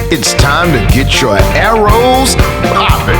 It's time to get your arrows popping.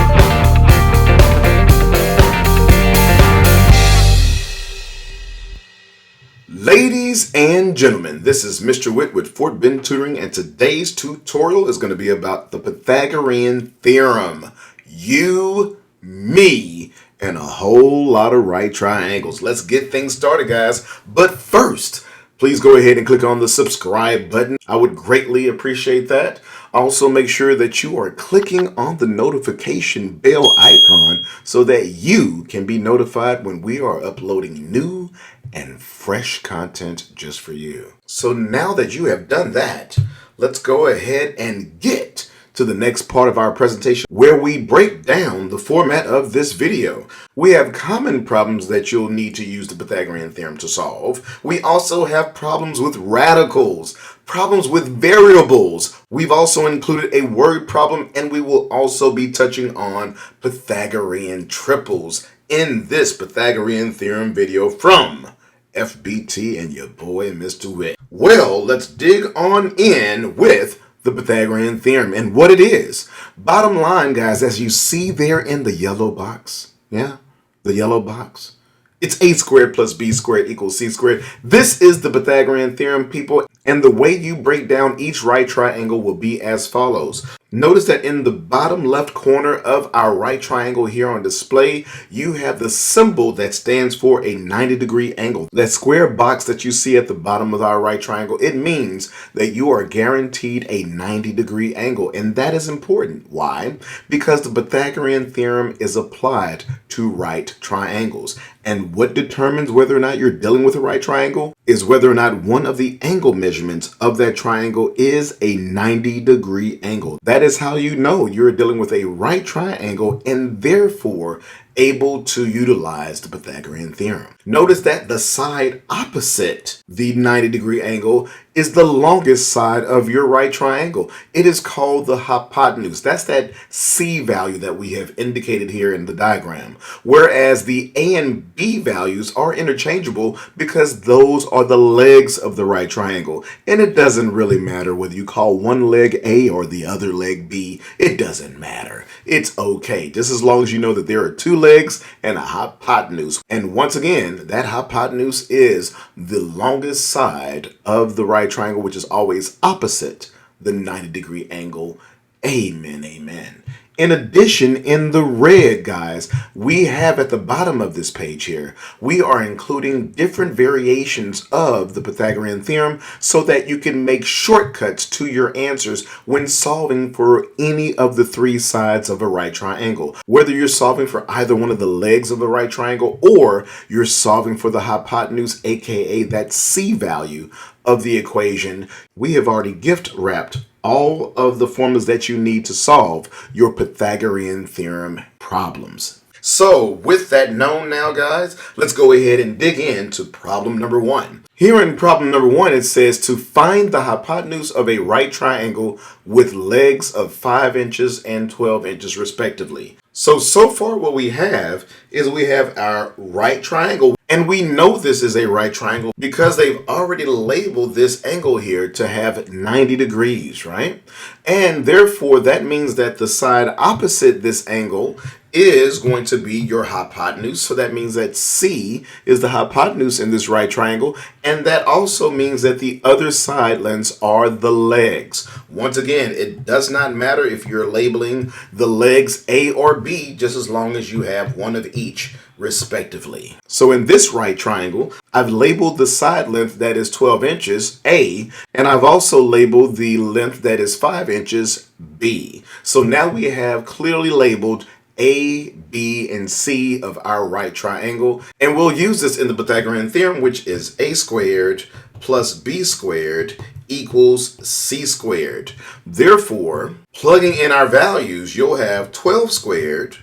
Ladies and gentlemen, this is Mr. Whitt with Fort Bend Tutoring, and today's tutorial is going to be about the Pythagorean Theorem. You, me, and a whole lot of right triangles. Let's get things started, guys. But first, please go ahead and click on the subscribe button. I would greatly appreciate that. Also, make sure that you are clicking on the notification bell icon so that you can be notified when we are uploading new and fresh content just for you. So now that you have done that, let's go ahead and get to the next part of our presentation where we break down the format of this video. We have common problems that you'll need to use the Pythagorean theorem to solve. We also have problems with radicals, problems with variables. We've also included a word problem, and we will also be touching on Pythagorean triples in this Pythagorean theorem video from FBT and your boy Mr. Whitt. Well, let's dig on in with the Pythagorean theorem and what it is. Bottom line, guys, as you see there in the yellow box, the yellow box, it's a squared plus b squared equals c squared. This is the Pythagorean theorem, people, and the way you break down each right triangle will be as follows. Notice that in the bottom left corner of our right triangle here on display, you have the symbol that stands for a 90-degree angle. That square box that you see at the bottom of our right triangle, it means that you are guaranteed a 90-degree angle, and that is important. Why? Because the Pythagorean theorem is applied to right triangles. And what determines whether or not you're dealing with a right triangle is whether or not one of the angle measurements of that triangle is a 90-degree angle. That is how you know you're dealing with a right triangle and therefore able to utilize the Pythagorean theorem. Notice that the side opposite the 90-degree angle is the longest side of your right triangle. It is called the hypotenuse. That's that C value that we have indicated here in the diagram. Whereas the A and B values are interchangeable because those are the legs of the right triangle. And it doesn't really matter whether you call one leg A or the other leg B. It doesn't matter. It's okay. Just as long as you know that there are two legs and a hypotenuse. And once again, that hypotenuse is the longest side of the right triangle, which is always opposite the 90-degree angle. Amen, amen. In addition, in the red, guys, we have at the bottom of this page here, we are including different variations of the Pythagorean theorem so that you can make shortcuts to your answers when solving for any of the three sides of a right triangle. Whether you're solving for either one of the legs of the right triangle or you're solving for the hypotenuse, aka that C value of the equation, we have already gift wrapped all of the formulas that you need to solve your Pythagorean theorem problems. So with that known now, guys, let's go ahead and dig into problem number one. Here in problem number one, it says to find the hypotenuse of a right triangle with legs of 5 inches and 12 inches respectively. So far what we have is we have our right triangle, and we know this is a right triangle because they've already labeled this angle here to have 90 degrees, right? And therefore that means that the side opposite this angle is going to be your hypotenuse. So that means that C is the hypotenuse in this right triangle. And that also means that the other side lengths are the legs. Once again, it does not matter if you're labeling the legs A or B, just as long as you have one of each respectively. So in this right triangle, I've labeled the side length that is 12 inches A, and I've also labeled the length that is 5 inches B. So now we have clearly labeled A, B, and C of our right triangle. And we'll use this in the Pythagorean theorem, which is A squared plus B squared equals C squared. Therefore, plugging in our values, you'll have 12 squared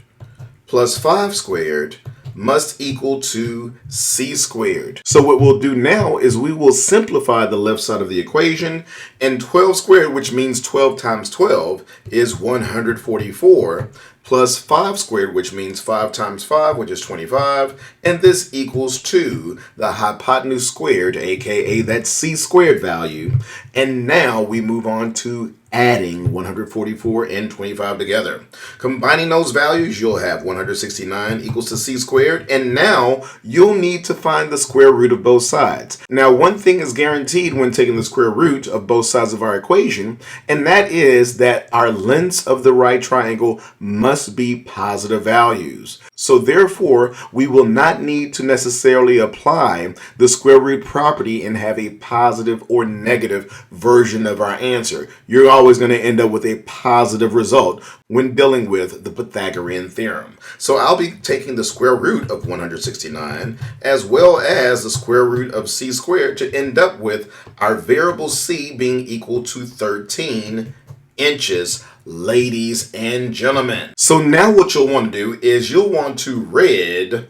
plus 5 squared must equal to C squared. So what we'll do now is we will simplify the left side of the equation, and 12 squared, which means 12 times 12, is 144, plus 5 squared, which means 5 times 5, which is 25, and this equals to the hypotenuse squared, aka that C squared value. And now we move on to adding 144 and 25 together. Combining those values, you'll have 169 equals to c squared, and now you'll need to find the square root of both sides. Now, one thing is guaranteed when taking the square root of both sides of our equation, and that is that our lengths of the right triangle must be positive values. So therefore, we will not need to necessarily apply the square root property and have a positive or negative version of our answer. You're always going to end up with a positive result when dealing with the Pythagorean theorem. So I'll be taking the square root of 169 as well as the square root of c squared to end up with our variable c being equal to 13 inches, ladies and gentlemen. So now what you'll want to do is you'll want to red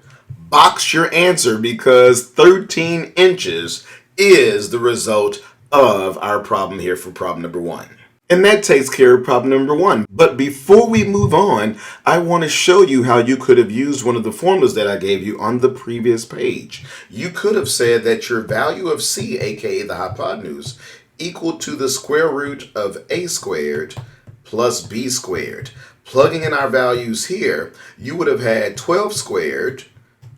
box your answer because 13 inches is the result of our problem here for problem number 1. And that takes care of problem number 1. But before we move on, I want to show you how you could have used one of the formulas that I gave you on the previous page. You could have said that your value of c, aka the hypotenuse, equal to the square root of a squared plus b squared. Plugging in our values here, you would have had 12 squared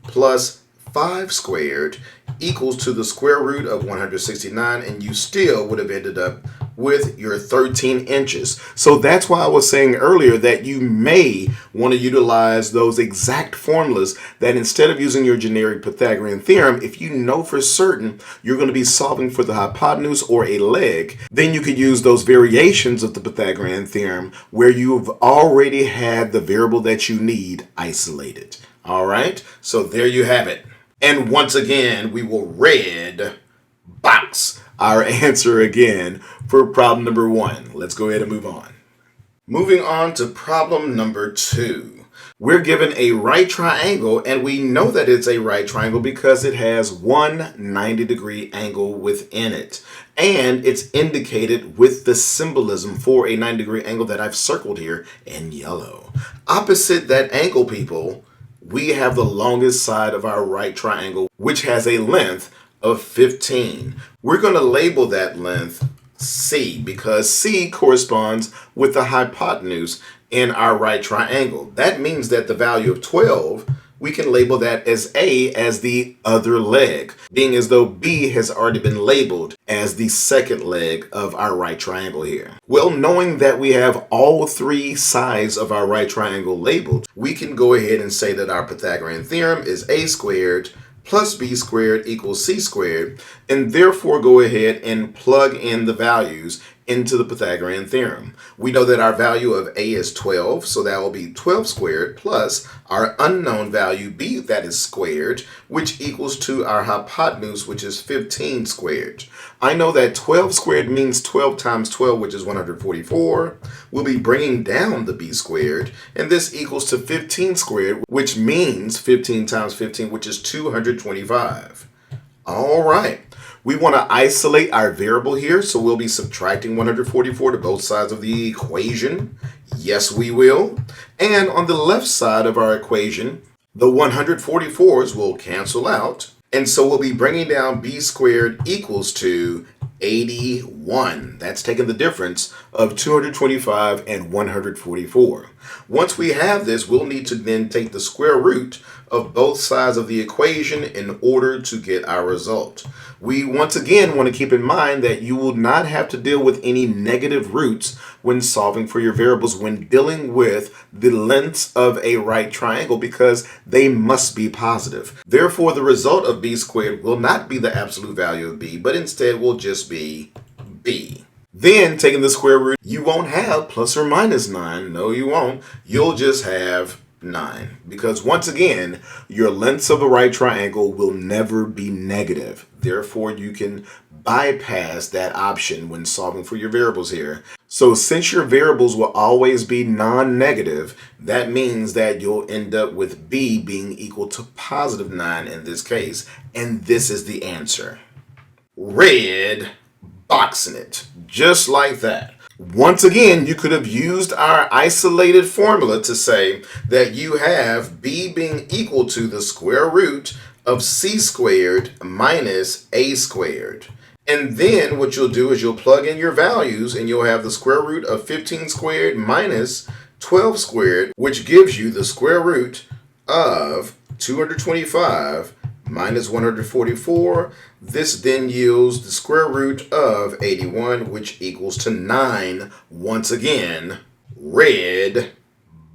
plus 5 squared equals to the square root of 169, and you still would have ended up with your 13 inches. So that's why I was saying earlier that you may want to utilize those exact formulas, that instead of using your generic Pythagorean theorem, if you know for certain you're going to be solving for the hypotenuse or a leg, then you could use those variations of the Pythagorean theorem where you've already had the variable that you need isolated. All right, so there you have it. And once again, we will red box our answer again for problem number 1. Let's go ahead and move on. Moving on to problem number 2. We're given a right triangle, and we know that it's a right triangle because it has one 90-degree angle within it. And it's indicated with the symbolism for a 90-degree angle that I've circled here in yellow. Opposite that angle, people, we have the longest side of our right triangle, which has a length of 15. We're going to label that length C because C corresponds with the hypotenuse in our right triangle. That means that the value of 12, we can label that as A as the other leg, being as though B has already been labeled as the second leg of our right triangle here. Well, knowing that we have all 3 sides of our right triangle labeled, we can go ahead and say that our Pythagorean theorem is A squared plus b squared equals c squared, and therefore go ahead and plug in the values into the Pythagorean theorem. We know that our value of a is 12, so that will be 12 squared plus our unknown value b, that is squared, which equals to our hypotenuse, which is 15 squared. I know that 12 squared means 12 times 12, which is 144. We'll be bringing down the b squared, and this equals to 15 squared, which means 15 times 15, which is 225. All right. We want to isolate our variable here, so we'll be subtracting 144 to both sides of the equation. Yes, we will. And on the left side of our equation, the 144s will cancel out. And so we'll be bringing down b squared equals to 81. That's taking the difference of 225 and 144. Once we have this, we'll need to then take the square root of both sides of the equation in order to get our result. We once again want to keep in mind that you will not have to deal with any negative roots when solving for your variables when dealing with the lengths of a right triangle because they must be positive. Therefore, the result of b squared will not be the absolute value of b, but instead will just be b. Then, taking the square root, you won't have plus or minus 9. No, you won't. You'll just have 9. Because once again, your lengths of a right triangle will never be negative. Therefore, you can bypass that option when solving for your variables here. So since your variables will always be non-negative, that means that you'll end up with b being equal to positive 9 in this case. And this is the answer. Red boxing it, just like that. Once again, you could have used our isolated formula to say that you have b being equal to the square root of c squared minus a squared. And then what you'll do is you'll plug in your values and you'll have the square root of 15 squared minus 12 squared, which gives you the square root of 225 minus 144. This then yields the square root of 81, which equals to 9. Once again, red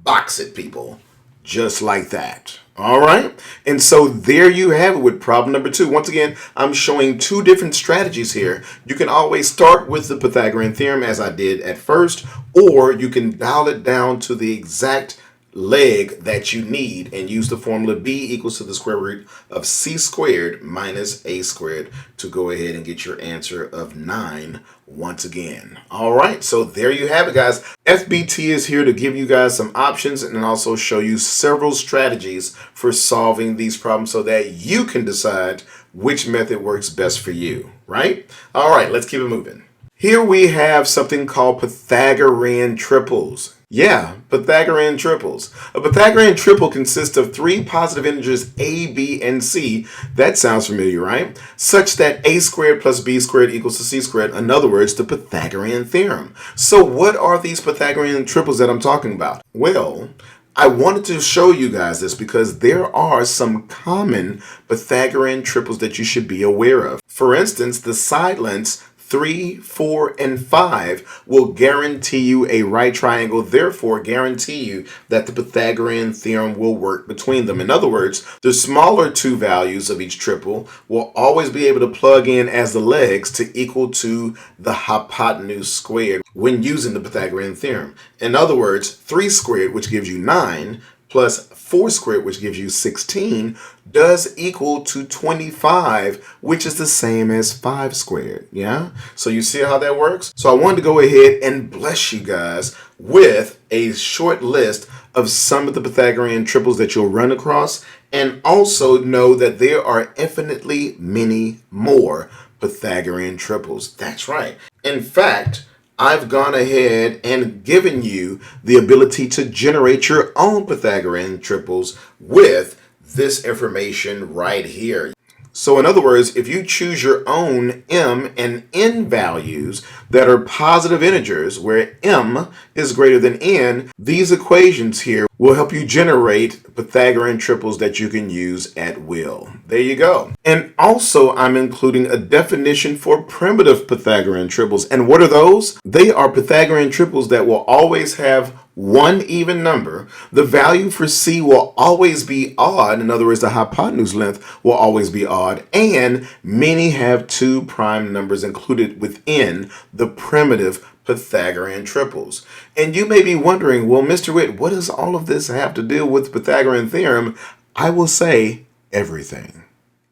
box it, people. Just like that. All right. And so there you have it with problem number 2. Once again, I'm showing 2 different strategies here. You can always start with the Pythagorean theorem as I did at first, or you can dial it down to the exact leg that you need and use the formula b equals to the square root of c squared minus a squared to go ahead and get your answer of 9 once again. All right, so there you have it, guys. FBT is here to give you guys some options and also show you several strategies for solving these problems so that you can decide which method works best for you, right? All right, let's keep it moving. Here we have something called Pythagorean triples. Yeah, Pythagorean triples. A Pythagorean triple consists of 3 positive integers a, b, and c. That sounds familiar, right? Such that a squared plus b squared equals to c squared. In other words, the Pythagorean theorem. So what are these Pythagorean triples that I'm talking about? Well, I wanted to show you guys this because there are some common Pythagorean triples that you should be aware of. For instance, the side lengths 3, 4, and 5 will guarantee you a right triangle, therefore guarantee you that the Pythagorean theorem will work between them. In other words, the smaller 2 values of each triple will always be able to plug in as the legs to equal to the hypotenuse squared when using the Pythagorean theorem. In other words, 3 squared, which gives you 9, plus 4 squared, which gives you 16, does equal to 25, which is the same as 5 squared, yeah? So you see how that works? So I wanted to go ahead and bless you guys with a short list of some of the Pythagorean triples that you'll run across, and also know that there are infinitely many more Pythagorean triples. That's right. In fact, I've gone ahead and given you the ability to generate your own Pythagorean triples with this information right here. So in other words, if you choose your own m and n values that are positive integers where m is greater than n, these equations here will help you generate Pythagorean triples that you can use at will. There you go. And also I'm including a definition for primitive Pythagorean triples. And what are those? They are Pythagorean triples that will always have one even number. The value for c will always be odd. In other words, the hypotenuse length will always be odd. And many have 2 prime numbers included within the primitive Pythagorean triples. And you may be wondering, well, Mr. Whitt, what does all of this have to do with the Pythagorean theorem? I will say everything.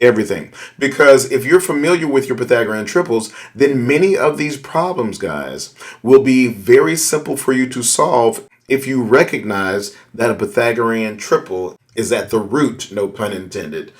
Everything. Because if you're familiar with your Pythagorean triples, then many of these problems, guys, will be very simple for you to solve if you recognize that a Pythagorean triple is at the root, no pun intended,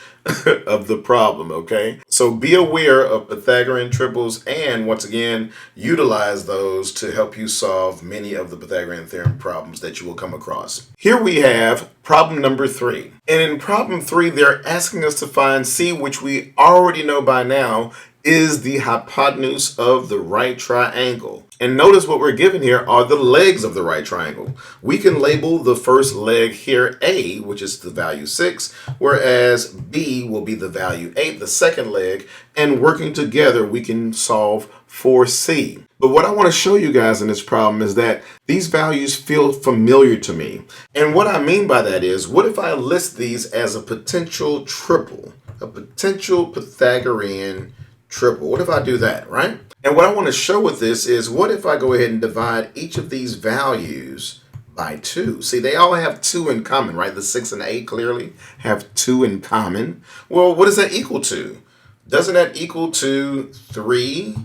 of the problem, okay? So be aware of Pythagorean triples and, once again, utilize those to help you solve many of the Pythagorean theorem problems that you will come across. Here we have problem number 3. And in problem 3, they're asking us to find c, which we already know by now is the hypotenuse of the right triangle. And notice what we're given here are the legs of the right triangle. We can label the first leg here A, which is the value 6, whereas B will be the value 8, the second leg, and working together we can solve for C. But what I want to show you guys in this problem is that these values feel familiar to me. And what I mean by that is, what if I list these as a potential triple, a potential Pythagorean triple? What if I do that, right? And what I want to show with this is, what if I go ahead and divide each of these values by 2? See, they all have 2 in common, right? The 6 and 8 clearly have 2 in common. Well, what does that equal to? Doesn't that equal to 3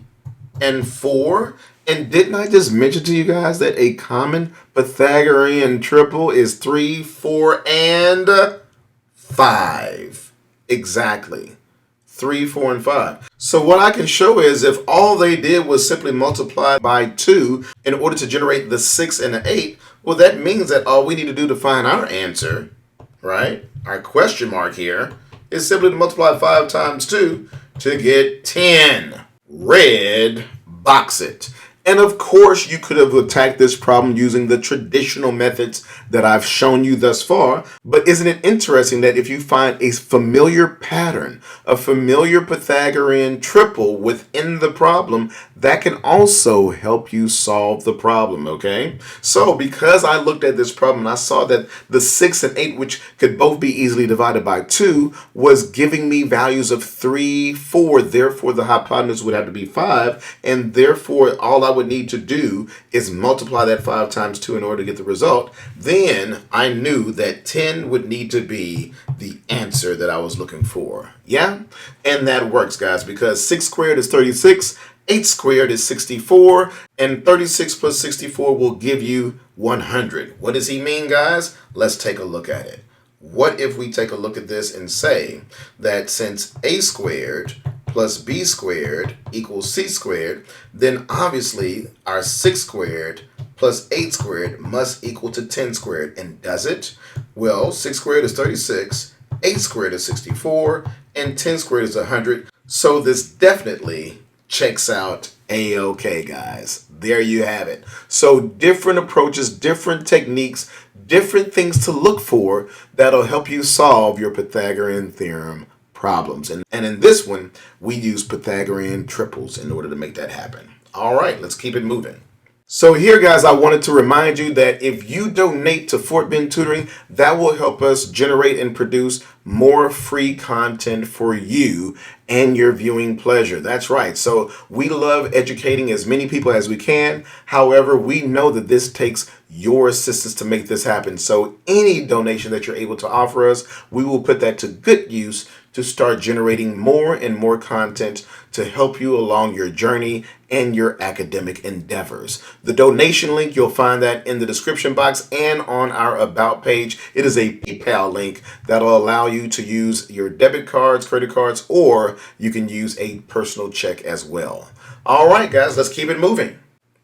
and 4? And didn't I just mention to you guys that a common Pythagorean triple is 3, 4, and 5? Exactly. 3, 4, and 5. So what I can show is if all they did was simply multiply by 2 in order to generate the 6 and the 8, well, that means that all we need to do to find our answer, right, our question mark here, is simply to multiply 5 times 2 to get 10. red box it. And of course, you could have attacked this problem using the traditional methods that I've shown you thus far. But isn't it interesting that if you find a familiar pattern, a familiar Pythagorean triple within the problem, that can also help you solve the problem, okay? So because I looked at this problem and I saw that the 6 and 8, which could both be easily divided by 2, was giving me values of 3, 4. Therefore, the hypotenuse would have to be 5. And therefore, all I would need to do is multiply that 5 times 2 in order to get the result. Then I knew that 10 would need to be the answer that I was looking for. Yeah? And that works, guys, because 6 squared is 36, 8 squared is 64, and 36 plus 64 will give you 100. What does he mean, guys? Let's take a look at it. What if we take a look at this and say that since a squared plus b squared equals c squared, then obviously our 6 squared plus 8 squared must equal to 10 squared. And does it? Well, 6 squared is 36, 8 squared is 64, and 10 squared is 100. So this definitely checks out A-OK, guys. There you have it. So different approaches, different techniques, different things to look for that'll help you solve your Pythagorean theorem problems. And in this one, we use Pythagorean triples in order to make that happen. All right, let's keep it moving. So here, guys, I wanted to remind you that if you donate to Fort Bend Tutoring, that will help us generate and produce more free content for you and your viewing pleasure. That's right. So we love educating as many people as we can. However, we know that this takes your assistance to make this happen. So any donation that you're able to offer us, we will put that to good use to start generating more and more content to help you along your journey and your academic endeavors. The donation link, you'll find that in the description box and on our About page. It is a PayPal link that'll allow you to use your debit cards, credit cards, or you can use a personal check as well. All right, guys, let's keep it moving.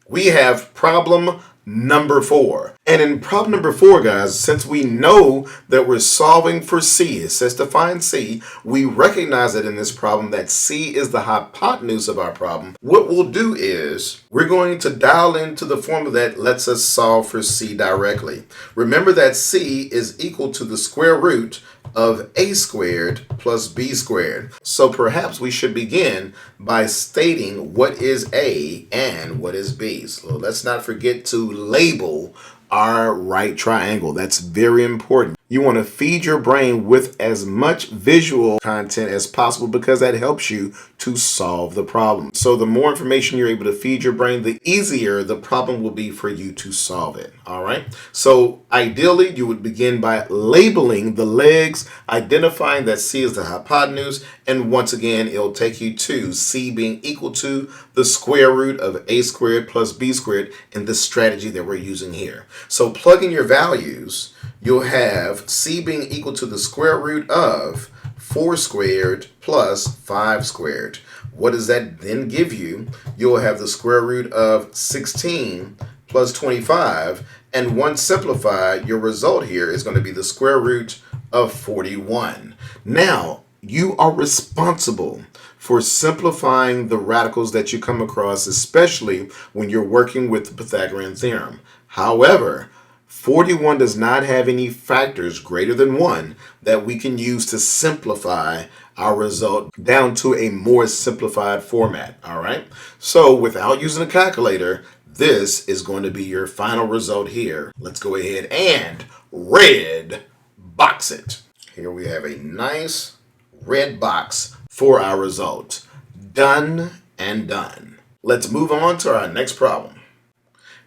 We have problem number 4. And in problem number 4, guys, since we know that we're solving for C, it says to find C, we recognize that in this problem that C is the hypotenuse of our problem. What we'll do is we're going to dial into the formula that lets us solve for C directly. Remember that C is equal to the square root of a squared plus b squared. So perhaps we should begin by stating what is A and what is B. So let's not forget to label our right triangle. That's very important. You want to feed your brain with as much visual content as possible because that helps you to solve the problem. So the more information you're able to feed your brain, the easier the problem will be for you to solve it. All right. So ideally, you would begin by labeling the legs, identifying that C is the hypotenuse. And once again, it'll take you to C being equal to the square root of a squared plus b squared in the strategy that we're using here. So plug in your values. You'll have C being equal to the square root of 4 squared plus 5 squared. What does that then give you? You'll have the square root of 16 plus 25. And once simplified, your result here is going to be the square root of 41. Now, you are responsible for simplifying the radicals that you come across, especially when you're working with the Pythagorean theorem. However, 41 does not have any factors greater than 1 that we can use to simplify our result down to a more simplified format. All right. So without using a calculator, this is going to be your final result here. Let's go ahead and red box it. Here we have a nice red box for our result. Done and done. Let's move on to our next problem.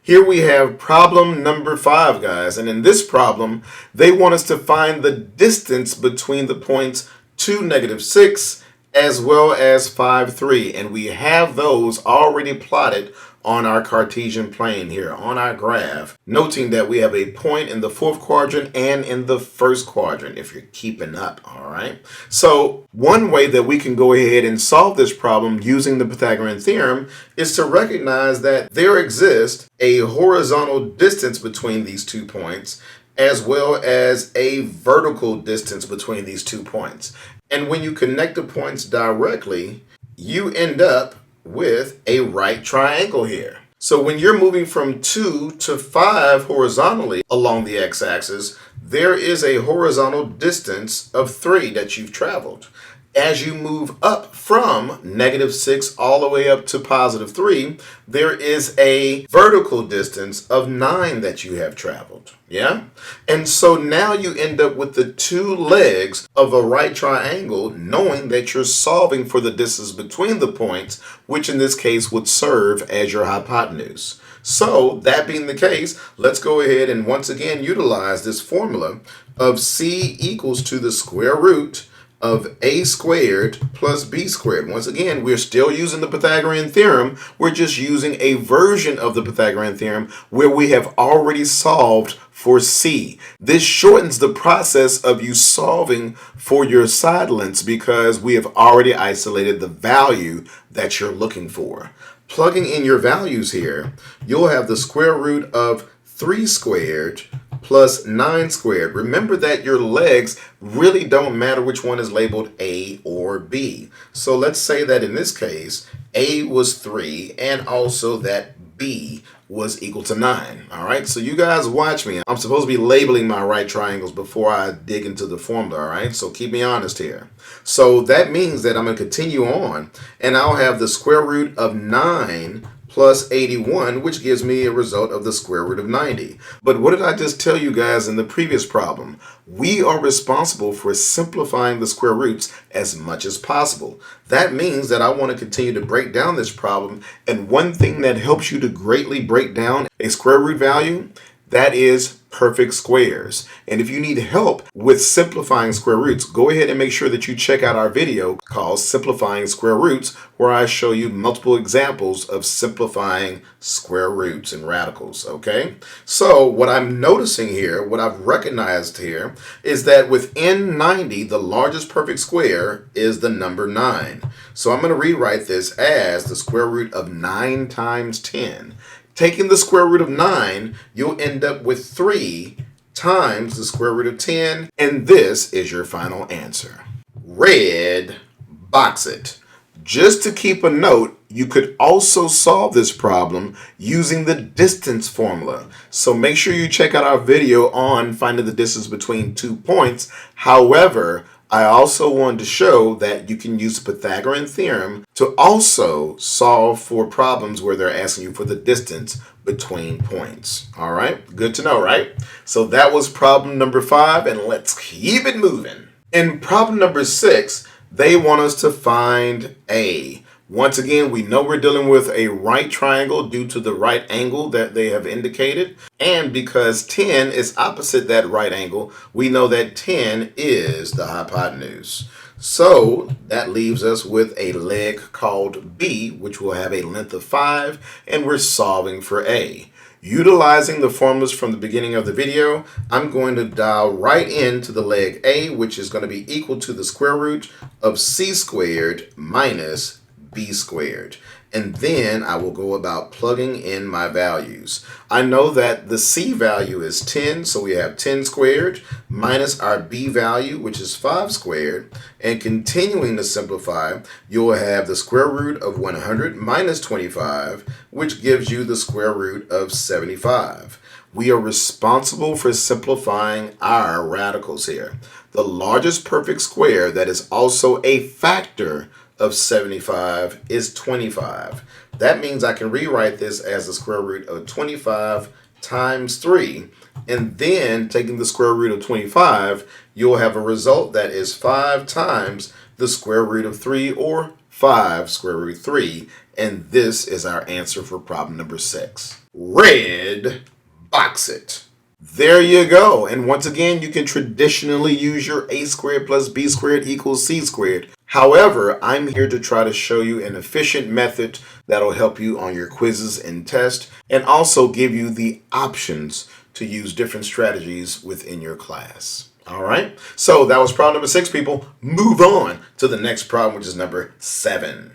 Here we have problem number 5, guys. And in this problem, they want us to find the distance between the points 2, -6, as well as 5, 3. And we have those already plotted on our Cartesian plane here on our graph, noting that we have a point in the 4th quadrant and in the 1st quadrant, if you're keeping up, all right? So one way that we can go ahead and solve this problem using the Pythagorean theorem is to recognize that there exists a horizontal distance between these 2 points, as well as a vertical distance between these 2 points. And when you connect the points directly, you end up with a right triangle here. So when you're moving from 2 to 5 horizontally along the x-axis, there is a horizontal distance of 3 that you've traveled. As you move up from -6 all the way up to +3, there is a vertical distance of 9 that you have traveled. Yeah? And so now you end up with the 2 legs of a right triangle, knowing that you're solving for the distance between the points, which in this case would serve as your hypotenuse. So that being the case, let's go ahead and once again utilize this formula of c equals to the square root of a squared plus b squared. Once again, we're still using the Pythagorean theorem. We're just using a version of the Pythagorean theorem where we have already solved for c. This shortens the process of you solving for your side lengths because we have already isolated the value that you're looking for. Plugging in your values here, you'll have the square root of 3 squared plus 9 squared. Remember that your legs really don't matter which one is labeled A or B. So let's say that in this case, A was 3 and also that B was equal to 9. All right, so you guys watch me. I'm supposed to be labeling my right triangles before I dig into the formula, all right? So keep me honest here. So that means that I'm going to continue on, and I'll have the square root of 9 plus 81, which gives me a result of the square root of 90. But what did I just tell you guys in the previous problem? We are responsible for simplifying the square roots as much as possible. That means that I want to continue to break down this problem, and one thing that helps you to greatly break down a square root value, that is perfect squares. And if you need help with simplifying square roots, go ahead and make sure that you check out our video called Simplifying Square Roots, where I show you multiple examples of simplifying square roots and radicals, okay? So what I'm noticing here, what I've recognized here, is that within 90, the largest perfect square is the number 9. So I'm going to rewrite this as the square root of 9 times 10. Taking the square root of 9, you'll end up with 3 times the square root of 10, and this is your final answer. Red, box it. Just to keep a note, you could also solve this problem using the distance formula. So make sure you check out our video on finding the distance between 2 points. However, I also wanted to show that you can use the Pythagorean theorem to also solve for problems where they're asking you for the distance between points. All right, good to know, right? So that was problem number 5, and let's keep it moving. In problem number 6, they want us to find A. Once again, we know we're dealing with a right triangle due to the right angle that they have indicated. And because 10 is opposite that right angle, we know that 10 is the hypotenuse. So that leaves us with a leg called B, which will have a length of 5, and we're solving for A. Utilizing the formulas from the beginning of the video, I'm going to dial right into the leg A, which is going to be equal to the square root of C squared minus B squared. And then I will go about plugging in my values. I know that the C value is 10, so we have 10 squared minus our B value, which is 5 squared. And continuing to simplify, you'll have the square root of 100 minus 25, which gives you the square root of 75. We are responsible for simplifying our radicals here. The largest perfect square that is also a factor of 75 is 25. That means I can rewrite this as the square root of 25 times 3, and then taking the square root of 25, you'll have a result that is 5 times the square root of 3, or 5 square root 3, and this is our answer for problem number 6. Red, box it. There you go. And once again, you can traditionally use your a squared plus b squared equals c squared. However, I'm here to try to show you an efficient method that'll help you on your quizzes and tests, and also give you the options to use different strategies within your class. All right, so that was problem number 6, people. Move on to the next problem, which is number 7.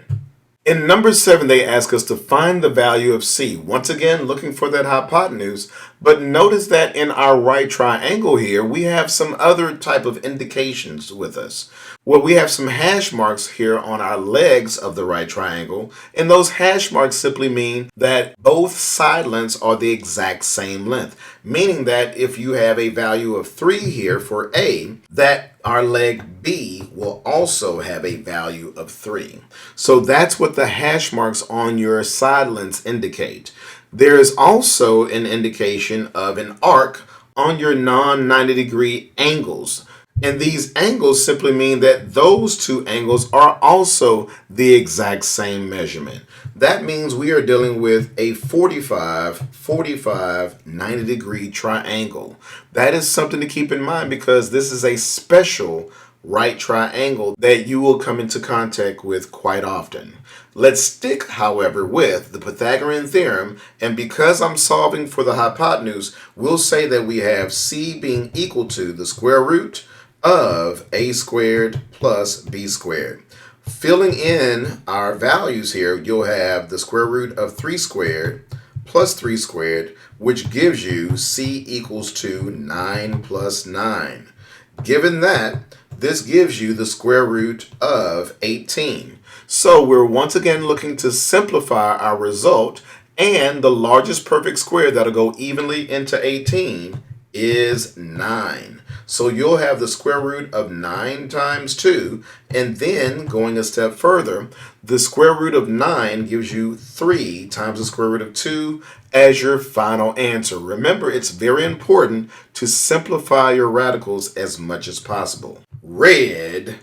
In number 7, they ask us to find the value of c. Once again, looking for that hypotenuse. But notice that in our right triangle here, we have some other type of indications with us. Well, we have some hash marks here on our legs of the right triangle. And those hash marks simply mean that both side lengths are the exact same length. Meaning that if you have a value of 3 here for A, that our leg B will also have a value of 3. So that's what the hash marks on your side lengths indicate. There is also an indication of an arc on your non-90 degree angles. And these angles simply mean that those two angles are also the exact same measurement. That means we are dealing with a 45, 90 degree triangle. That is something to keep in mind because this is a special right triangle that you will come into contact with quite often. Let's stick, however, with the Pythagorean theorem, and because I'm solving for the hypotenuse, we'll say that we have c being equal to the square root of a squared plus b squared. Filling in our values here, you'll have the square root of 3 squared plus 3 squared, which gives you c equals to 9 plus 9. Given that, this gives you the square root of 18. So we're once again looking to simplify our result, and the largest perfect square that'll go evenly into 18 is 9. So you'll have the square root of 9 times 2, and then going a step further, the square root of 9 gives you 3 times the square root of 2 as your final answer. Remember, it's very important to simplify your radicals as much as possible. Red,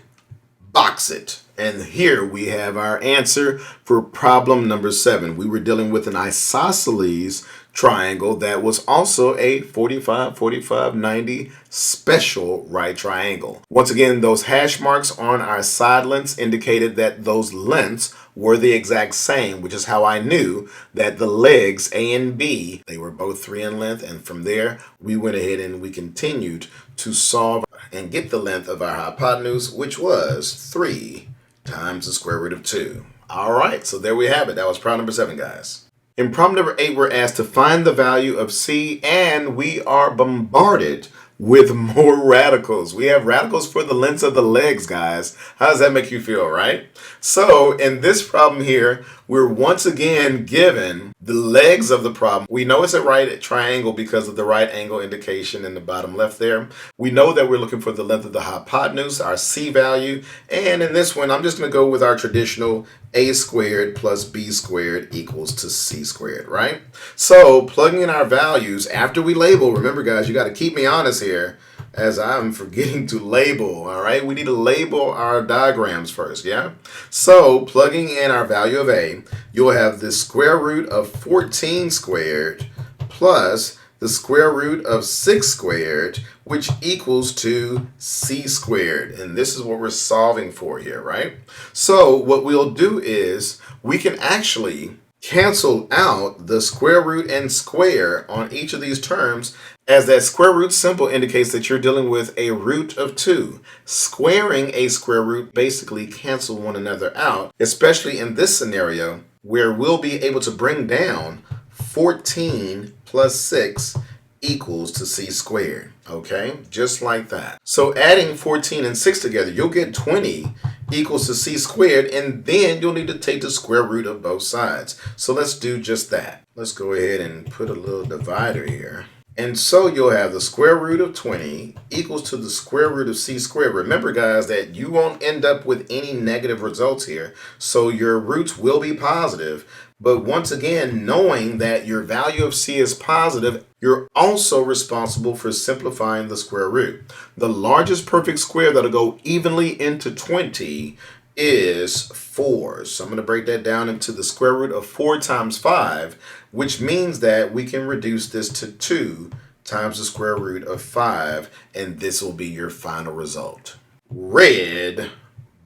box it. And here we have our answer for problem number 7. We were dealing with an isosceles triangle that was also a 45, 90 special right triangle. Once again, those hash marks on our side lengths indicated that those lengths were the exact same, which is how I knew that the legs A and B, they were both 3 in length, and from there we went ahead and we continued to solve and get the length of our hypotenuse, which was 3 times the square root of 2. All right, so there we have it. That was problem number 7, guys. In problem number 8, we're asked to find the value of c, and we are bombarded with more radicals. We have radicals for the lengths of the legs, guys. How does that make you feel, right? So in this problem here, we're once again given the legs of the problem. We know it's a right triangle because of the right angle indication in the bottom left there. We know that we're looking for the length of the hypotenuse, our c value. And in this one, I'm just going to go with our traditional a squared plus b squared equals to c squared, right? So plugging in our values after we label, remember guys, you got to keep me honest here as I'm forgetting to label, all right? We need to label our diagrams first, yeah? So plugging in our value of a, you'll have the square root of 14 squared plus the square root of 6 squared, which equals to c squared. And this is what we're solving for here, right? So what we'll do is we can actually cancel out the square root and square on each of these terms, as that square root symbol indicates that you're dealing with a root of 2. Squaring a square root basically cancel one another out, especially in this scenario where we'll be able to bring down 14 plus 6 equals to c squared, okay? Just like that. So adding 14 and 6 together, you'll get 20 equals to c squared, and then you'll need to take the square root of both sides. So let's do just that. Let's go ahead and put a little divider here. And so you'll have the square root of 20 equals to the square root of c squared. Remember, guys, that you won't end up with any negative results here. So your roots will be positive. But once again, knowing that your value of c is positive, you're also responsible for simplifying the square root. The largest perfect square that'll go evenly into 20 is 4. So I'm going to break that down into the square root of 4 times 5, which means that we can reduce this to 2 times the square root of 5, and this will be your final result. Red,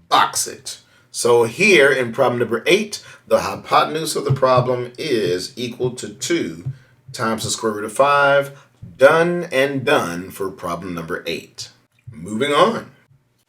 box it. So here in problem number 8, the hypotenuse of the problem is equal to 2 times the square root of 5. Done and done for problem number 8. Moving on.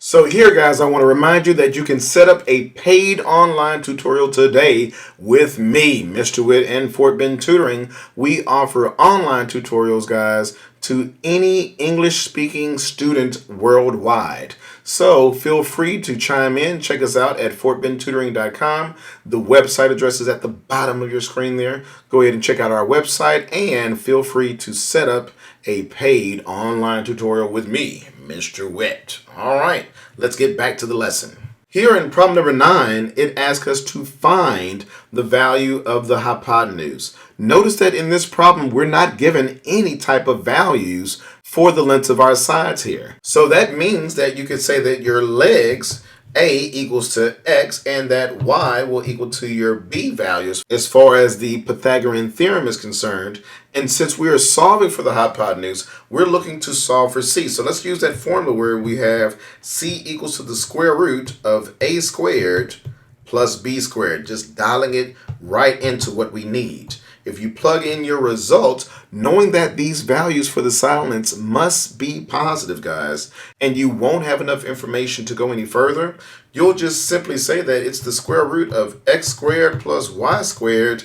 So here, guys, I want to remind you that you can set up a paid online tutorial today with me, Mr. Whitt and Fort Bend Tutoring. We offer online tutorials, guys, to any English-speaking student worldwide. So feel free to chime in. Check us out at fortbendtutoring.com. The website address is at the bottom of your screen there. Go ahead and check out our website and feel free to set up a paid online tutorial with me, Mr. Whitt. All right, let's get back to the lesson. Here in problem number 9, it asks us to find the value of the hypotenuse. Notice that in this problem, we're not given any type of values for the lengths of our sides here. So that means that you could say that your legs, A equals to X, and that Y will equal to your B values as far as the Pythagorean theorem is concerned. And since we are solving for the hypotenuse, we're looking to solve for C. So let's use that formula where we have C equals to the square root of A squared plus B squared, just dialing it right into what we need. If you plug in your results, knowing that these values for the side lengths must be positive, guys, and you won't have enough information to go any further, you'll just simply say that it's the square root of X squared plus Y squared,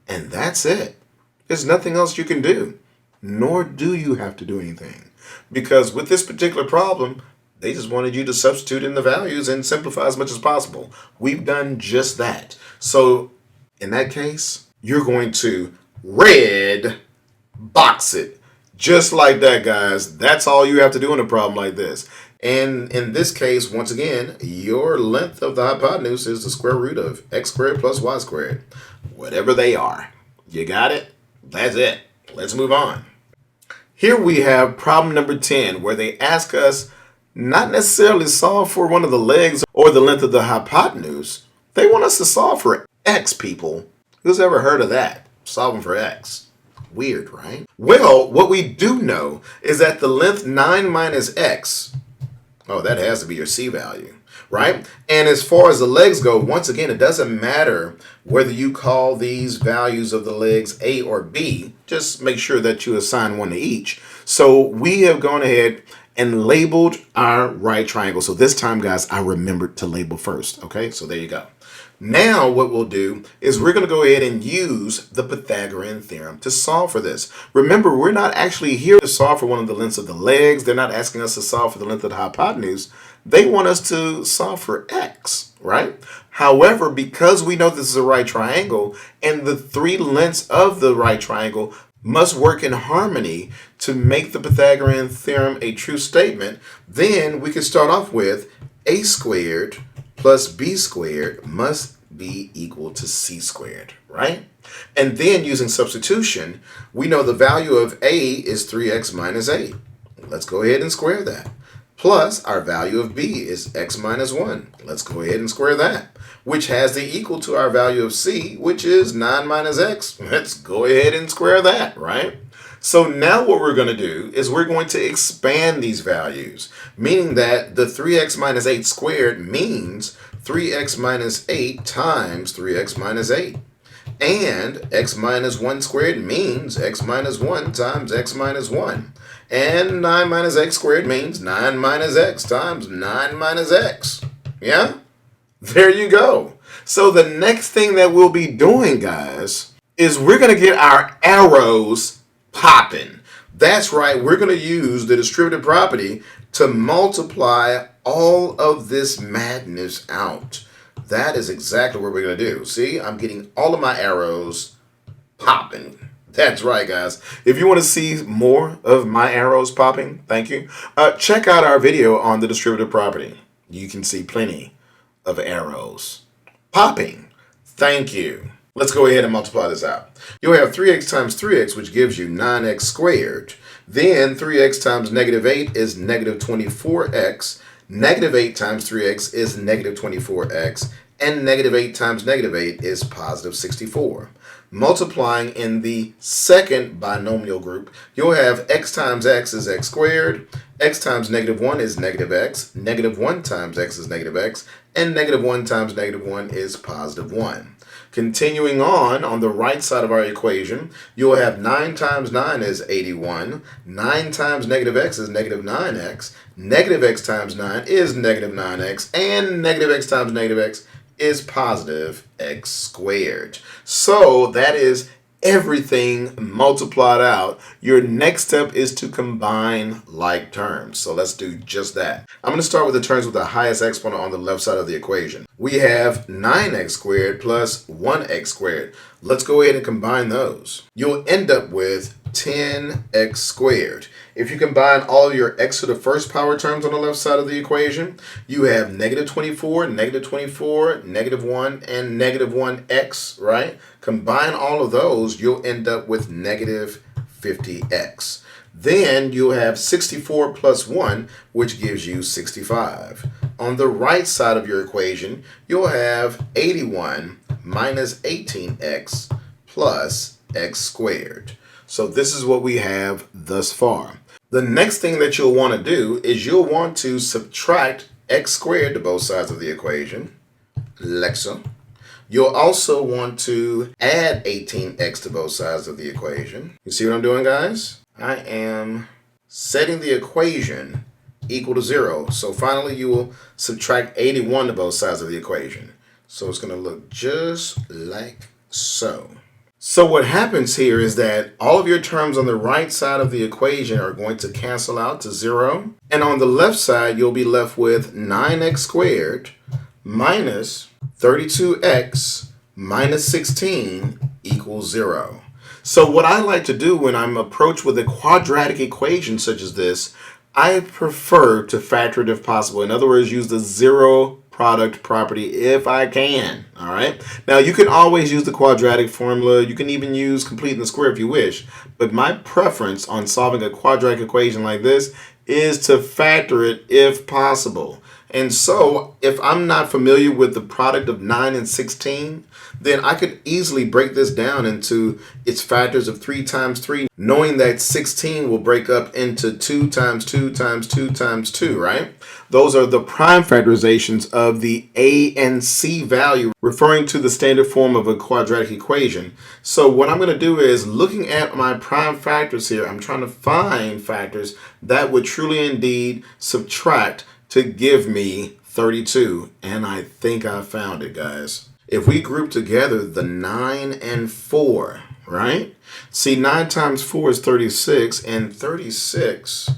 and that's it. There's nothing else you can do, nor do you have to do anything. Because with this particular problem, they just wanted you to substitute in the values and simplify as much as possible. We've done just that. So in that case, you're going to red box it. Just like that, guys. That's all you have to do in a problem like this. And in this case, once again, your length of the hypotenuse is the square root of X squared plus Y squared. Whatever they are. You got it? That's it. Let's move on. Here we have problem number 10, where they ask us not necessarily solve for one of the legs or the length of the hypotenuse. They want us to solve for X, people. Who's ever heard of that? Solving for X. Weird, right? Well, what we do know is that the length 9 minus X, oh, that has to be your C value, right? And as far as the legs go, once again, it doesn't matter whether you call these values of the legs A or B. Just make sure that you assign one to each. So we have gone ahead and labeled our right triangle. So this time, guys, I remembered to label first. Okay, so there you go. Now what we'll do is we're going to go ahead and use the Pythagorean theorem to solve for this. Remember, we're not actually here to solve for one of the lengths of the legs. They're not asking us to solve for the length of the hypotenuse. They want us to solve for X, right? However, because we know this is a right triangle and the three lengths of the right triangle must work in harmony to make the Pythagorean theorem a true statement, then we can start off with A squared plus B squared must be equal to C squared, right? And then using substitution, we know the value of A is 3x minus 8. Let's go ahead and square that. Plus our value of B is x minus 1. Let's go ahead and square that, which has the equal to our value of C, which is 9 minus x. Let's go ahead and square that, right? So now what we're going to do is we're going to expand these values, meaning that the 3x minus 8 squared means 3x minus 8 times 3x minus 8. And x minus 1 squared means x minus 1 times x minus 1. And 9 minus x squared means 9 minus x times 9 minus x. Yeah? There you go. So the next thing that we'll be doing, guys, is we're going to get our arrows popping. That's right, we're going to use the distributive property to multiply all of this madness out. That is exactly what we're going to do. See, I'm getting all of my arrows popping. That's right, guys. If you want to see more of my arrows popping, thank you, check out our video on the distributive property. You can see plenty of arrows popping. Thank you. Let's go ahead and multiply this out. You'll have 3x times 3x, which gives you 9x squared. Then 3x times negative 8 is negative 24x. Negative 8 times 3x is negative 24x. And negative 8 times negative 8 is positive 64. Multiplying in the second binomial group, you'll have x times x is x squared. X times negative 1 is negative x. Negative 1 times x is negative x. and negative 1 times negative 1 is positive 1. Continuing on the right side of our equation, you'll have 9 times 9 is 81. 9 times negative x is negative 9x. Negative x times 9 is negative 9x. And negative x times negative x is positive x squared. So that is everything multiplied out. Your next step is to combine like terms. So let's do just that. I'm going to start with the terms with the highest exponent on the left side of the equation. We have 9x squared plus 1x squared. Let's go ahead and combine those. You'll end up with 10x squared. If you combine all your x to the first power terms on the left side of the equation, you have negative 24, negative 1, and negative 1x, right? Combine all of those, you'll end up with negative 50x. Then you'll have 64 plus 1, which gives you 65. On the right side of your equation, you'll have 81 minus 18x plus x squared. So this is what we have thus far. The next thing that you'll want to do is you'll want to subtract x squared to both sides of the equation, like so. You'll also want to add 18x to both sides of the equation. You see what I'm doing, guys? I am setting the equation equal to 0. So finally, you will subtract 81 to both sides of the equation. So it's going to look just like so. So what happens here is that all of your terms on the right side of the equation are going to cancel out to 0. And on the left side, you'll be left with 9x squared minus 32x minus 16 equals 0. So what I like to do when I'm approached with a quadratic equation such as this, I prefer to factor it if possible. In other words, use the zero product property if I can. All right. Now you can always use the quadratic formula. You can even use complete the square if you wish. But my preference on solving a quadratic equation like this is to factor it if possible. And so if I'm not familiar with the product of 9 and 16, then I could easily break this down into its factors of 3 times 3, knowing that 16 will break up into 2 times 2 times 2 times 2, right? Those are the prime factorizations of the a and c value, referring to the standard form of a quadratic equation. So what I'm going to do is, looking at my prime factors here, I'm trying to find factors that would truly indeed subtract to give me 32. And I think I found it, guys. If we group together the 9 and 4, right? See, 9 times 4 is 36, and 36,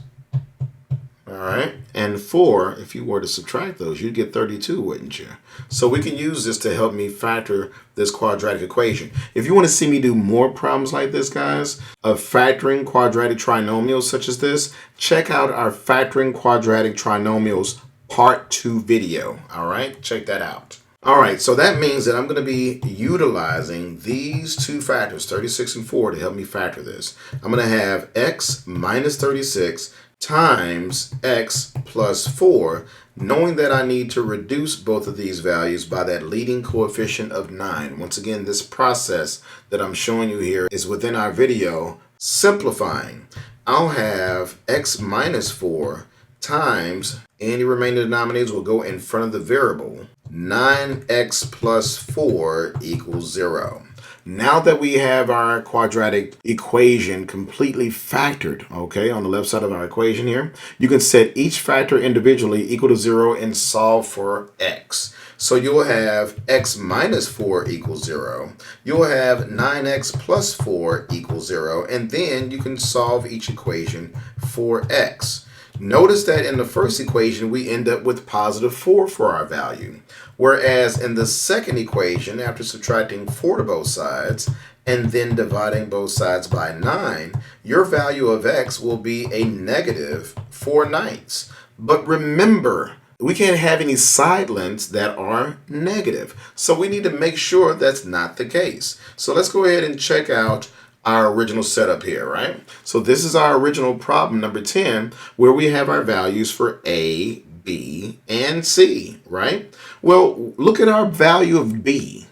all right, and 4, if you were to subtract those, you'd get 32, wouldn't you? So we can use this to help me factor this quadratic equation. If you want to see me do more problems like this, guys, of factoring quadratic trinomials such as this, check out our Factoring Quadratic Trinomials Part 2 video, all right? Check that out. All right, so that means that I'm going to be utilizing these two factors, 36 and 4, to help me factor this. I'm going to have x minus 36 times x plus 4, knowing that I need to reduce both of these values by that leading coefficient of 9. Once again, this process that I'm showing you here is within our video, simplifying. I'll have x minus 4 times, any remaining denominators will go in front of the variable, 9x plus 4 equals 0. Now that we have our quadratic equation completely factored, okay, on the left side of our equation here, you can set each factor individually equal to 0 and solve for x. So you'll have x minus 4 equals 0. You'll have 9x plus 4 equals 0. And then you can solve each equation for x. Notice that in the first equation, we end up with positive 4 for our value. Whereas in the second equation, after subtracting 4 to both sides and then dividing both sides by 9, your value of x will be a negative 4/9. But remember, we can't have any side lengths that are negative. So we need to make sure that's not the case. So let's go ahead and check out our original setup here, right? So this is our original problem number 10, where we have our values for A, B, and C, right? Well, look at our value of B.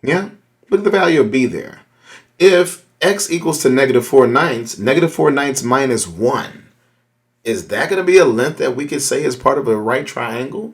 Yeah, look at the value of B there. If x equals to negative 4/9, negative 4/9 minus 1, is that going to be a length that we could say is part of a right triangle?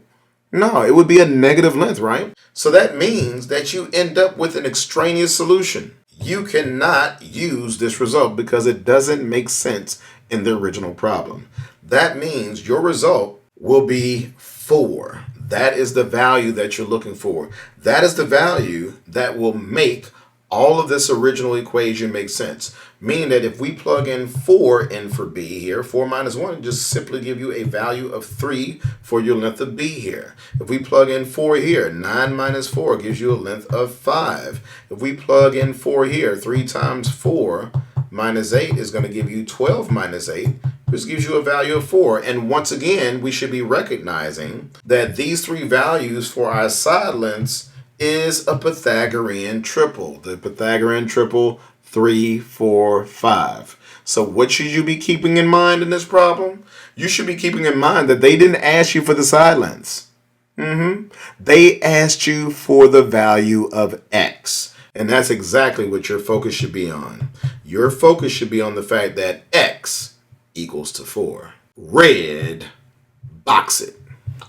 No, it would be a negative length, right? So that means that you end up with an extraneous solution. You cannot use this result because it doesn't make sense in the original problem. That means your result will be 4. That is the value that you're looking for. That is the value that will make all of this original equation make sense. Meaning that if we plug in 4 in for b here, 4 minus 1 just simply give you a value of 3 for your length of b here. If we plug in 4 here, 9 minus 4 gives you a length of 5. If we plug in 4 here, 3 times 4 minus 8 is going to give you 12 minus 8, which gives you a value of 4. And once again, we should be recognizing that these 3 values for our side lengths is a Pythagorean triple. The Pythagorean triple 3, 4, 5. So what should you be keeping in mind in this problem? You should be keeping in mind that they didn't ask you for the side lengths. They asked you for the value of x. And that's exactly what your focus should be on. Your focus should be on the fact that x equals to 4. Red, box it.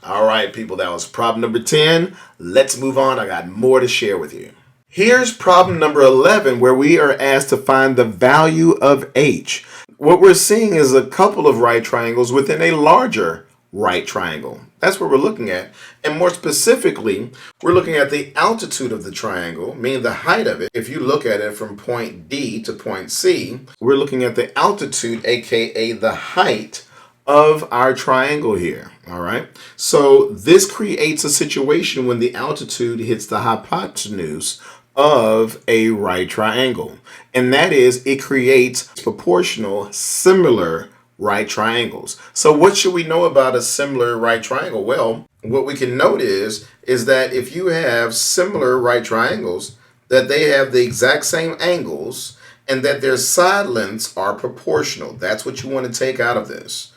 All right, people, that was problem number 10. Let's move on. I got more to share with you. Here's problem number 11, where we are asked to find the value of h. What we're seeing is a couple of right triangles within a larger right triangle. That's what we're looking at. And more specifically, we're looking at the altitude of the triangle, meaning the height of it. If you look at it from point D to point C, we're looking at the altitude, aka the height of our triangle here. All right. So this creates a situation when the altitude hits the hypotenuse of a right triangle. And that is, it creates proportional, similar right triangles. So what should we know about a similar right triangle? Well, what we can note is that if you have similar right triangles, that they have the exact same angles and that their side lengths are proportional. That's what you want to take out of this.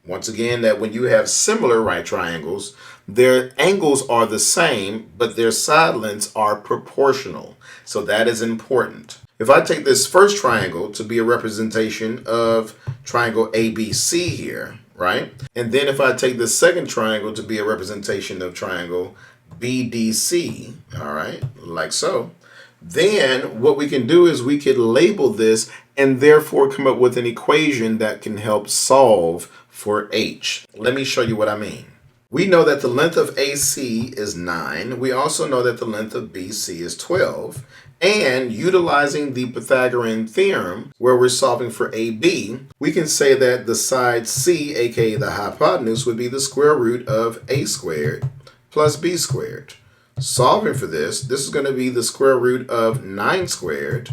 Once again, that when you have similar right triangles, their angles are the same, but their side lengths are proportional. So that is important. If I take this first triangle to be a representation of triangle ABC here, right? And then if I take the second triangle to be a representation of triangle BDC, all right, like so, then what we can do is we could label this and therefore come up with an equation that can help solve for h. Let me show you what I mean. We know that the length of AC is 9. We also know that the length of BC is 12. And utilizing the Pythagorean Theorem, where we're solving for AB, we can say that the side C, aka the hypotenuse, would be the square root of A squared plus B squared. Solving for this is going to be the square root of 9 squared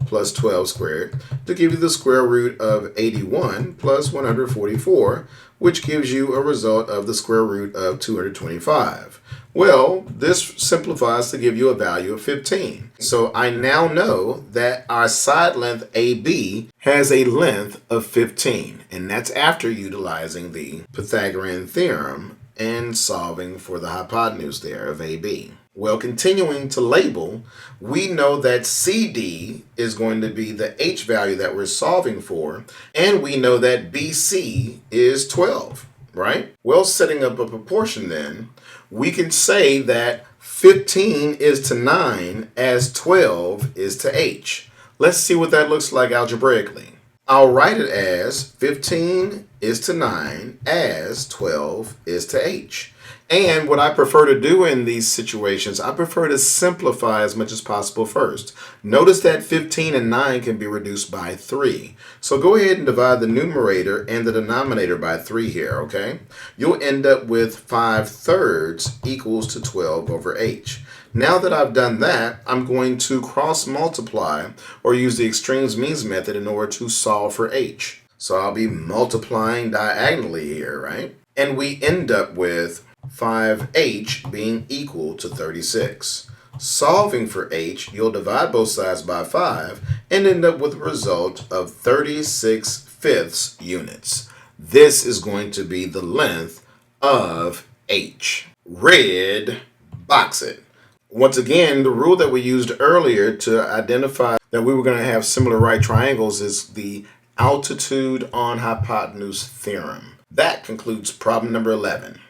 plus 12 squared to give you the square root of 81 plus 144, which gives you a result of the square root of 225. Well, this simplifies to give you a value of 15. So I now know that our side length AB has a length of 15, and that's after utilizing the Pythagorean Theorem and solving for the hypotenuse there of AB. Well, continuing to label, we know that CD is going to be the h value that we're solving for, and we know that BC is 12, right? Well, setting up a proportion then, we can say that 15 is to 9 as 12 is to h. Let's see what that looks like algebraically. I'll write it as 15 is to 9 as 12 is to h. And what I prefer to do in these situations, I prefer to simplify as much as possible first. Notice that 15 and 9 can be reduced by 3. So go ahead and divide the numerator and the denominator by 3 here, okay? You'll end up with 5/3 equals to 12 over h. Now that I've done that, I'm going to cross multiply or use the extremes means method in order to solve for h. So I'll be multiplying diagonally here, right? And we end up with 5h being equal to 36. Solving for h, you'll divide both sides by 5 and end up with a result of 36/5 units. This is going to be the length of h. Red, box it. Once again, the rule that we used earlier to identify that we were going to have similar right triangles is the altitude on hypotenuse theorem. That concludes problem number 11.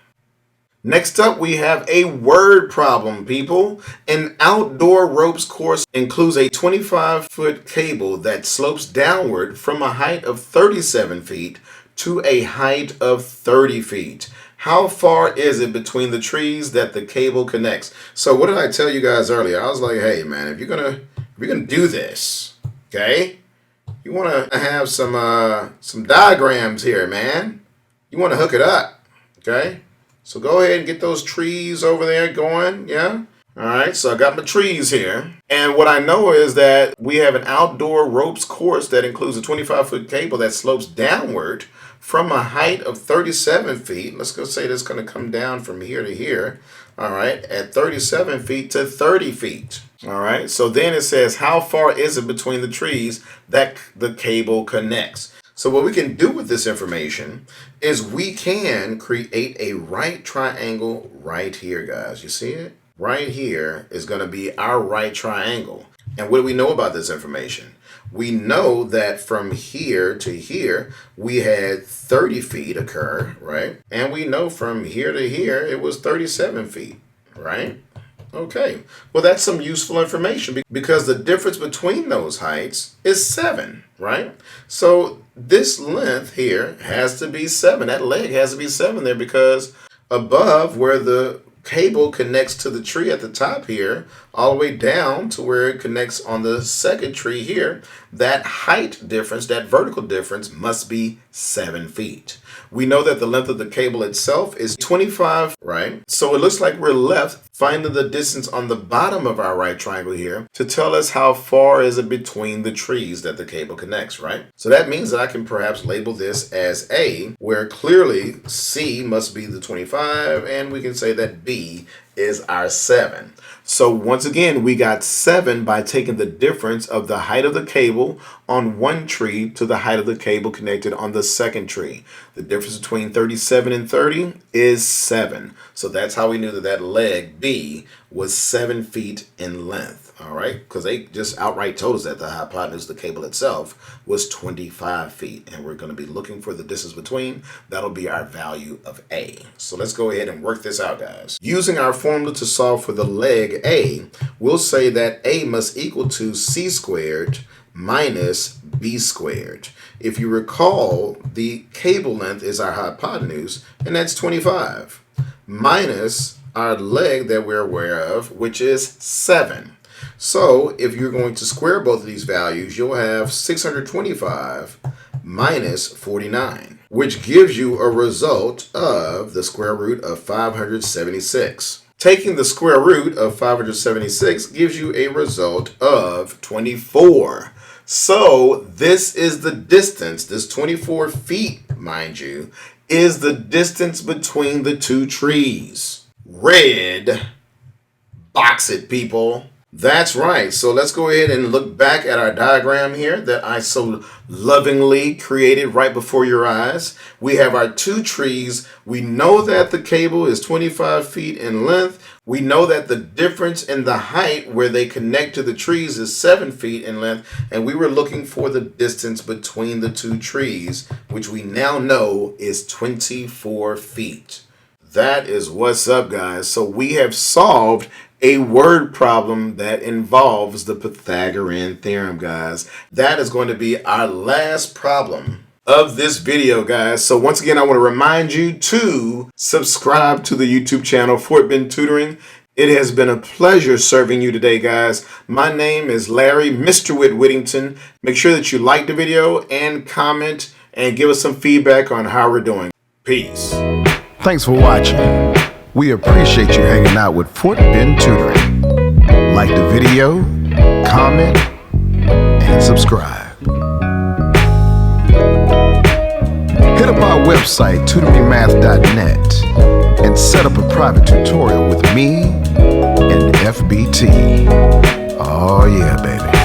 Next up, we have a word problem, people. An outdoor ropes course includes a 25-foot cable that slopes downward from a height of 37 feet to a height of 30 feet. How far is it between the trees that the cable connects? So what did I tell you guys earlier? I was like, hey man, if you're gonna do this, okay, you want to have some diagrams here, man. You want to hook it up, okay? So go ahead and get those trees over there going, yeah? All right, so I got my trees here. And what I know is that we have an outdoor ropes course that includes a 25-foot cable that slopes downward from a height of 37 feet. Let's go say that's going to come down from here to here. All right, at 37 feet to 30 feet. All right, so then it says, how far is it between the trees that the cable connects? So what we can do with this information is we can create a right triangle right here, guys. You see it? Right here is going to be our right triangle. And what do we know about this information? We know that from here to here, we had 30 feet occur, right? And we know from here to here, it was 37 feet, right? Okay, well, that's some useful information because the difference between those heights is 7, right? So this length here has to be 7. That leg has to be 7 there because above where the cable connects to the tree at the top here, all the way down to where it connects on the second tree here, that height difference, that vertical difference must be 7 feet. We know that the length of the cable itself is 25, right? So it looks like we're left finding the distance on the bottom of our right triangle here to tell us how far is it between the trees that the cable connects, right? So that means that I can perhaps label this as A, where clearly C must be the 25, and we can say that B is our 7. So once again, we got 7 by taking the difference of the height of the cable on one tree to the height of the cable connected on the second tree. The difference between 37 and 30 is 7. So that's how we knew that that leg B was 7 feet in length. All right, because they just outright told us that the hypotenuse of the cable itself was 25 feet. And we're going to be looking for the distance between. That'll be our value of A. So let's go ahead and work this out, guys. Using our formula to solve for the leg A, we'll say that A must equal to C squared minus B squared. If you recall, the cable length is our hypotenuse, and that's 25, minus our leg that we're aware of, which is 7. So if you're going to square both of these values, you'll have 625 minus 49, which gives you a result of the square root of 576. Taking the square root of 576 gives you a result of 24. So this is the distance, this 24 feet, mind you, is the distance between the two trees. Red, box it, people. That's right. So let's go ahead and look back at our diagram here that I so lovingly created right before your eyes. We have our two trees. We know that the cable is 25 feet in length. We know that the difference in the height where they connect to the trees is 7 feet in length. And we were looking for the distance between the two trees, which we now know is 24 feet. That is what's up, guys. So we have solved a word problem that involves the Pythagorean theorem, guys. That is going to be our last problem of this video, guys. So once again, I want to remind you to subscribe to the YouTube channel, Fort Bend Tutoring. It has been a pleasure serving you today, guys. My name is Larry, Mr. Whittington. Make sure that you like the video and comment and give us some feedback on how we're doing. Peace. Thanks for watching. We appreciate you hanging out with Fort Bend Tutoring. Like the video, comment, and subscribe. Hit up our website, tutoringmath.net, and set up a private tutorial with me and FBT. Oh yeah, baby.